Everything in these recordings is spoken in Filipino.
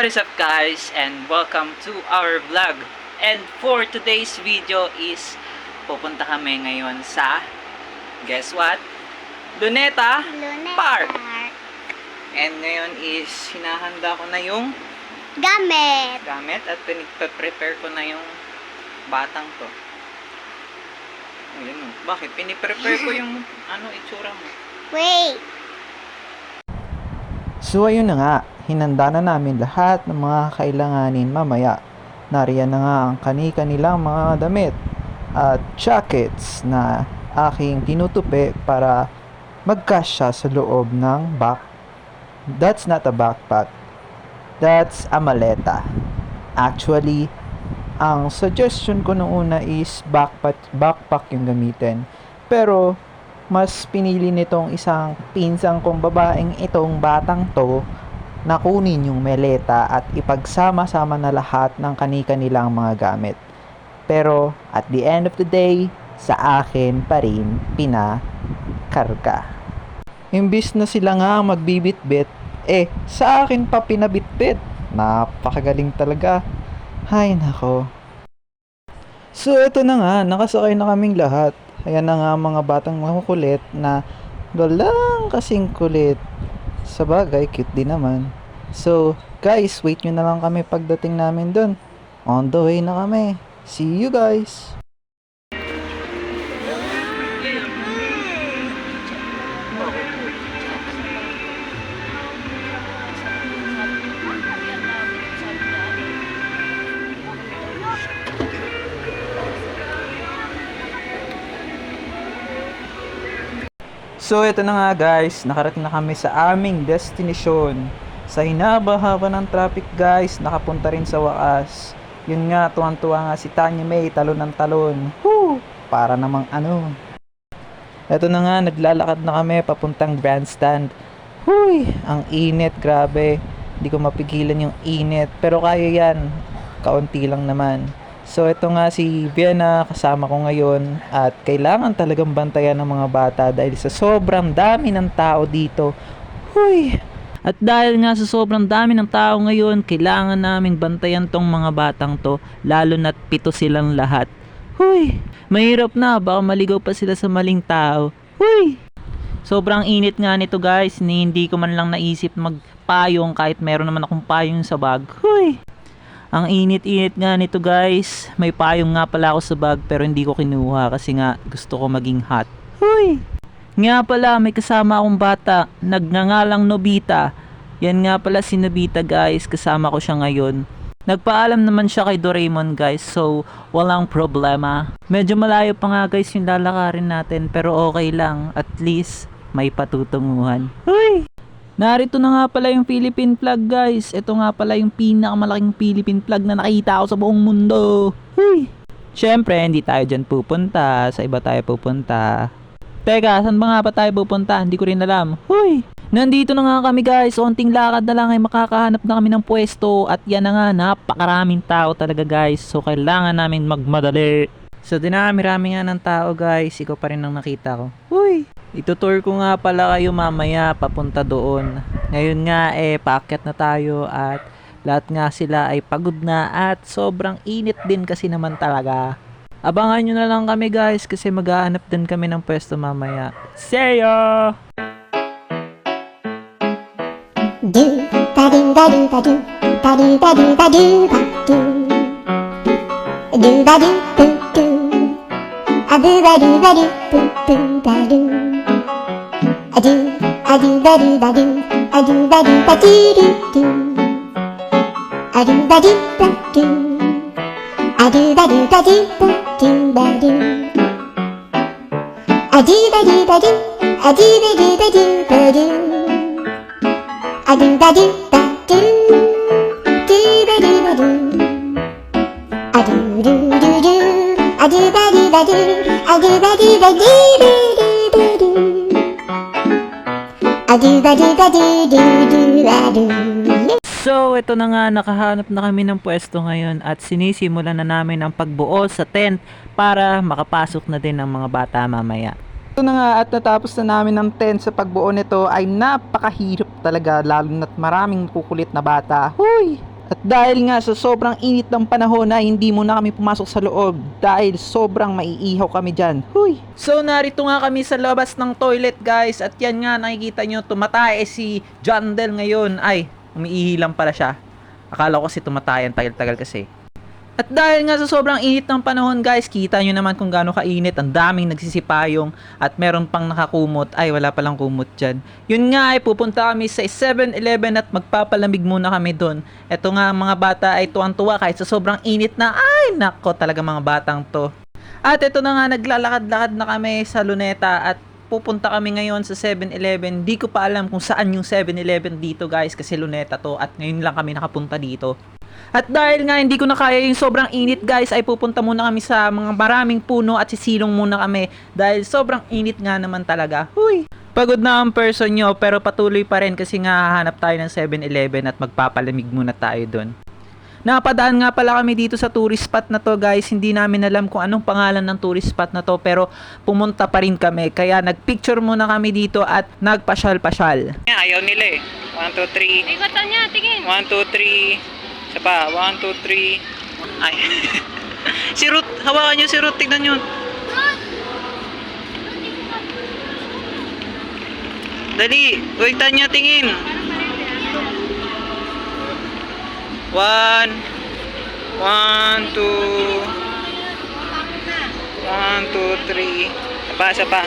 What is up guys, and welcome to our vlog. And for today's video is pupunta kami ngayon sa, guess what? Luneta Park. And ngayon is hinahanda ko na yung gamit at prepare ko na yung batang to. Ayun, bakit? Piniprepare ko yung itsura mo. Wait. So ayun na nga, hinanda na namin lahat ng mga kailanganin mamaya. Nariyan na nga ang kani-kanilang mga damit at jackets na aking tinutupi para magkasya sa loob ng That's not a backpack. That's a maleta. Actually, ang suggestion ko nung una is backpack yung gamitin. Pero mas pinili nitong isang pinsang kong babaeng itong batang to na kunin yung maleta at ipagsama-sama na lahat ng kani-kanilang mga gamit. Pero at the end of the day, sa akin pa rin pinakarga. Imbis na sila nga magbibitbit, sa akin pa pinabitbit. Napakagaling talaga. Hay nako. So ito na nga, nakasakay na kaming lahat. Ayan na nga mga batang makukulit na walang kasing kulit. Sa bagay, cute din naman. So, guys, wait nyo na lang kami pagdating namin dun. On the way na kami. See you guys! So ito na nga guys, nakarating na kami sa aming destination. Sa hinaba-haba ng traffic guys, nakapunta rin sa wakas. Yun nga, tuwan-tuwa nga si Tanya May, talon ng talon. Woo! Para namang ano. Ito na nga, naglalakad na kami papuntang grandstand. Huy! Ang init, grabe. Hindi ko mapigilan yung init. Pero kaya yan, kaunti lang naman. So ito nga si Vienna kasama ko ngayon at kailangan talagang bantayan ng mga bata dahil sa sobrang dami ng tao dito. Huy! At dahil nga sa sobrang dami ng tao ngayon, kailangan naming bantayan tong mga batang to, lalo na't 7 silang lahat. Huy! Mahirap na, baka maligaw pa sila sa maling tao. Huy! Sobrang init nga nito guys, hindi ko man lang naisip magpayong kahit meron naman akong payong sa bag. Huy! Ang init-init nga nito guys. May payong nga pala ako sa bag pero hindi ko kinuha kasi nga gusto ko maging hot. Huy! Nga pala may kasama akong bata. Nagngangalang Nobita. Yan nga pala si Nobita guys. Kasama ko siya ngayon. Nagpaalam naman siya kay Doraemon guys. So walang problema. Medyo malayo pa nga guys yung lalakarin natin pero okay lang. At least may patutunguhan. Huy! Narito na nga pala yung Philippine flag guys. Ito nga pala yung pinakamalaking Philippine flag na nakita ko sa buong mundo. Huy! Syempre hindi tayo dyan pupunta. Sa iba tayo pupunta. Teka, saan ba nga ba tayo pupunta? Hindi ko rin alam. Huy! Nandito na nga kami guys. Onting lakad na lang ay makakahanap na kami ng pwesto. At yan na nga, napakaraming tao talaga guys. So kailangan namin magmadali. So dinami-rami nga ng tao guys. Ikaw pa rin ang nakita ko. Huy! Itutour ko nga pala kayo mamaya papunta doon. Ngayon nga paakyat na tayo at lahat nga sila ay pagod na at sobrang init din kasi naman talaga. Abangan nyo na lang kami guys kasi maghahanap din kami ng pwesto mamaya. See ya! Do ba do ba do ba do ba do ba do ba do ba do do ba do do do a do ba do ba do do ba do a do ba do ba do a do ba do ba do do a do ba do ba do a do ba do ba do do ba do a do ba do ba do a do ba do ba do ba do a do ba do ba do do ba do ba do a do do do do a do ba do ba do a do ba do ba do do do do a do ba do ba do do do ba do. So ito na nga, nakahanap na kami ng pwesto ngayon at sinisimulan na namin ang pagbuo sa tent para makapasok na din ang mga bata mamaya. Ito na nga at natapos na namin ng tent sa pagbuo nito ay napakahirap talaga lalo na't maraming kukulit na bata. Huy! At dahil nga sa sobrang init ng panahon na hindi muna kami pumasok sa loob dahil sobrang maiihaw kami dyan. Huy! So narito nga kami sa labas ng toilet guys at yan nga nakikita nyo tumatay si John Del ngayon. Ay, umiihi lang pala siya. Akala ko kasi tumatayan tagal-tagal kasi. At dahil nga sa sobrang init ng panahon guys, kita nyo naman kung gaano kainit, ang daming nagsisipayong at meron pang nakakumot. Ay, wala palang kumot dyan. Yun nga ay pupunta kami sa 7-Eleven at magpapalamig muna kami doon. Eto nga mga bata ay tuwang-tuwa kahit sa sobrang init na. Ay, nako talaga mga batang to. At eto na nga naglalakad-lakad na kami sa Luneta at pupunta kami ngayon sa 7-Eleven. Di ko pa alam kung saan yung 7-Eleven dito guys kasi Luneta to at ngayon lang kami nakapunta dito. At dahil nga hindi ko na kaya yung sobrang init guys ay pupunta muna kami sa mga maraming puno at sisilong muna kami dahil sobrang init nga naman talaga. Huy! Pagod na ang person nyo pero patuloy pa rin kasi nga hahanap tayo ng 7-Eleven at magpapalamig muna tayo doon. Napadaan nga pala kami dito sa tourist spot na to guys. Hindi namin alam kung anong pangalan ng tourist spot na to pero pumunta pa rin kami. Kaya nagpicture muna kami dito at nagpasyal-pasyal. Ayaw nila eh. 1, 2, 3. Ikotan niya, tingin. 1, 2, 3. Isa pa. 1, 2, 3. Ay. Si Ruth. Hawakan nyo si Ruth. Tignan nyo. Dali. Wait, Tanya. Tingin. 1, 2, 1, 2, 3. Isa pa.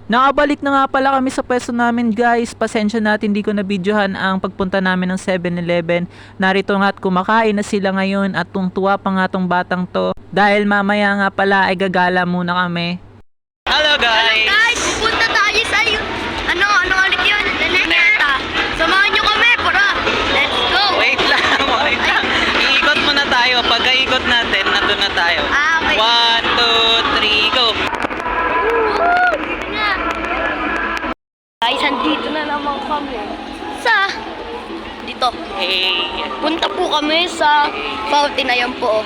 Nakabalik na nga pala kami sa pwesto namin guys. Pasensya natin di ko na videohan ang pagpunta namin ng 7-Eleven. Narito nga at kumakain na sila ngayon at tungtuwa pa nga tong batang to. Dahil mamaya nga pala ay gagala muna kami. Hello guys! Guys, pupunta tayo sa ano ulit yun? Luneta. Samahan niyo kami, para. Let's go. Wait lang. Iikot muna tayo. Pagka-ikot natin, nandun na tayo. Okay. 1, 2, 3, go! Guys, andito na naman kami sa dito. Hey! Punta po kami sa fountain. Ayan po.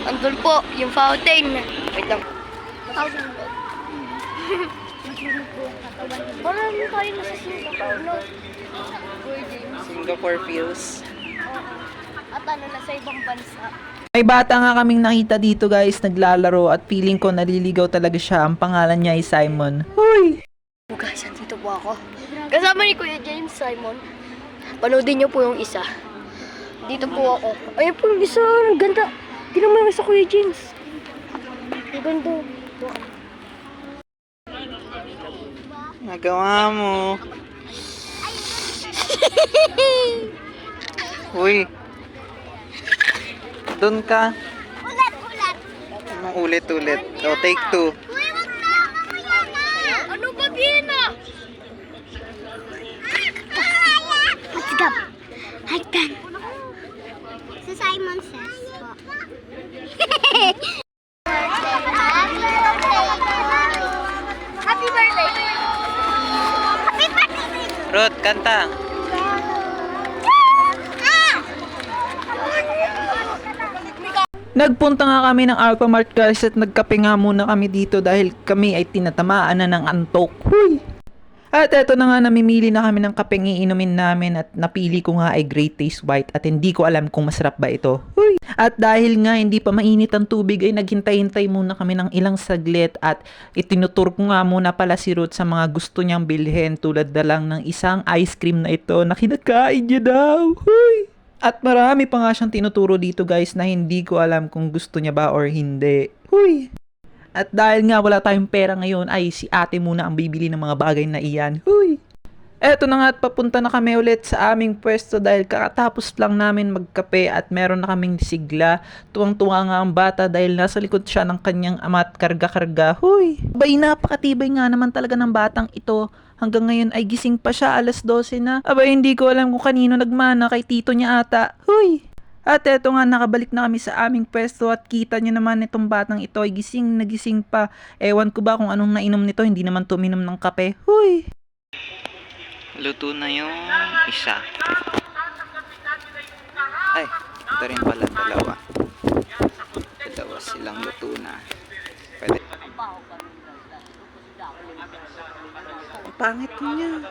Andun po yung fountain. Wait lang. Fountain. Parang tayo nasa Singapore, no? Singapore feels. At ano na sa ibang bansa. May bata nga kaming nakita dito guys, naglalaro at feeling ko naliligaw talaga siya. Ang pangalan niya ay Simon. Hoy! Oh guys, andito po ako. Kasama ni Kuya James Simon. Panoodin niyo po yung isa. Dito po ako. Ayun po yung isa. Ang ganda. Tingnan mo yung isa, Kuya James. Ang ganda. Nagawa mo. Uy. Doon ka. Ulit. O, take 2. Ano ba Gina? Let's go. Like that. So Simon says po. Happy birthday! Happy birthday! Ruth, kanta. Nagpunta nga kami ng Alphamart guys at nagkape nga muna kami dito dahil kami ay tinatamaan na ng antok. Huy! At eto na nga, namimili na kami ng kapeng iinumin namin at napili ko nga ay Great Taste White at hindi ko alam kung masarap ba ito. Huy! At dahil nga hindi pa mainit ang tubig ay naghintay-hintay muna kami ng ilang saglit at itinutur ko nga muna pala si Ruth sa mga gusto niyang bilhin tulad na lang ng isang ice cream na ito na kinakain niya daw. Huy! At marami pa nga siyang tinuturo dito guys na hindi ko alam kung gusto niya ba or hindi. Huy! At dahil nga wala tayong pera ngayon ay si ate muna ang bibili ng mga bagay na iyan. Huy! Eto na nga at papunta na kami ulit sa aming pwesto dahil kakatapos lang namin magkape at meron na kaming sigla. Tuwang-tuwa nga ang bata dahil nasa likod siya ng kanyang ama at karga-karga. Huy! Abay, napakatibay nga naman talaga ng batang ito. Hanggang ngayon ay gising pa siya, alas 12 na. Abay, hindi ko alam kung kanino nagmana, kay tito niya ata. Huy! At eto nga, nakabalik na kami sa aming pwesto at kita niyo naman itong batang ito ay gising na gising pa. Ewan ko ba kung anong nainom nito, hindi naman tuminom ng kape. Huy! Luto na yung isa. Ay, ito rin pala, dalawa. Dalawa silang luto na. Pwede. Pangit niya.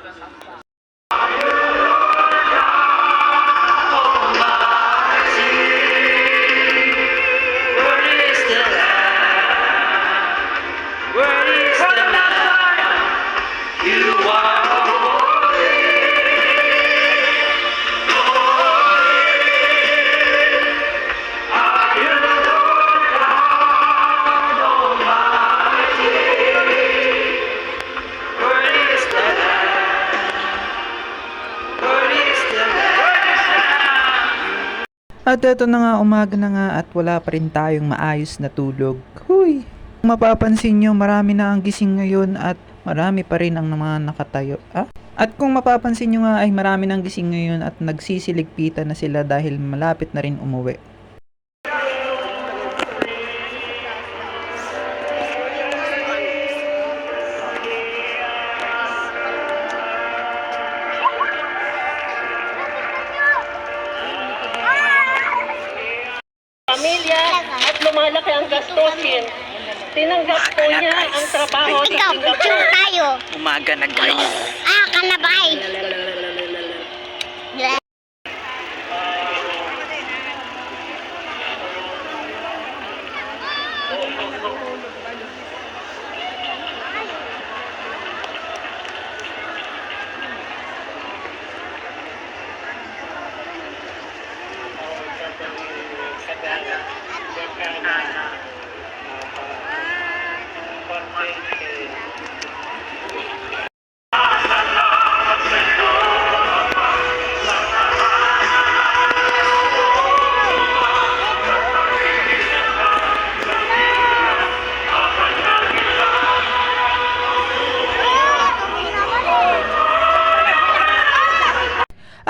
At eto na nga, umaga na nga at wala pa rin tayong maayos na tulog. Huy! Kung mapapansin nyo, marami na ang gising ngayon at marami pa rin ang mga nakatayo. At kung mapapansin nyo nga ay marami nang gising ngayon at nagsisiligpitan na sila dahil malapit na rin umuwi. Pamilya at lumalaki ang gastusin. Tinanggap po niya ang trabaho sa Ikaw, picture tayo. Umaga na guys. Kalabay.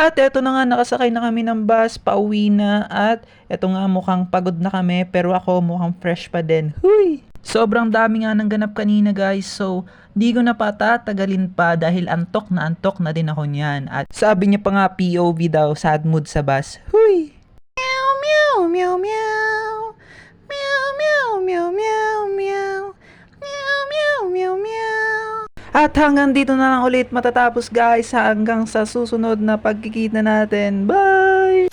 At eto na nga, nakasakay na kami ng bus, pauwi na at eto nga mukhang pagod na kami pero ako mukhang fresh pa din. Huy! Sobrang dami nga ng ganap kanina guys, so di ko na patatagalin pa dahil antok na din ako niyan. At sabi niya pa nga POV daw, sad mood sa bus. Huy! Meow meow meow meow. Meow meow meow meow meow. Meow meow meow meow. At hanggang dito na lang ulit matatapos guys, hanggang sa susunod na pagkikita natin. Bye!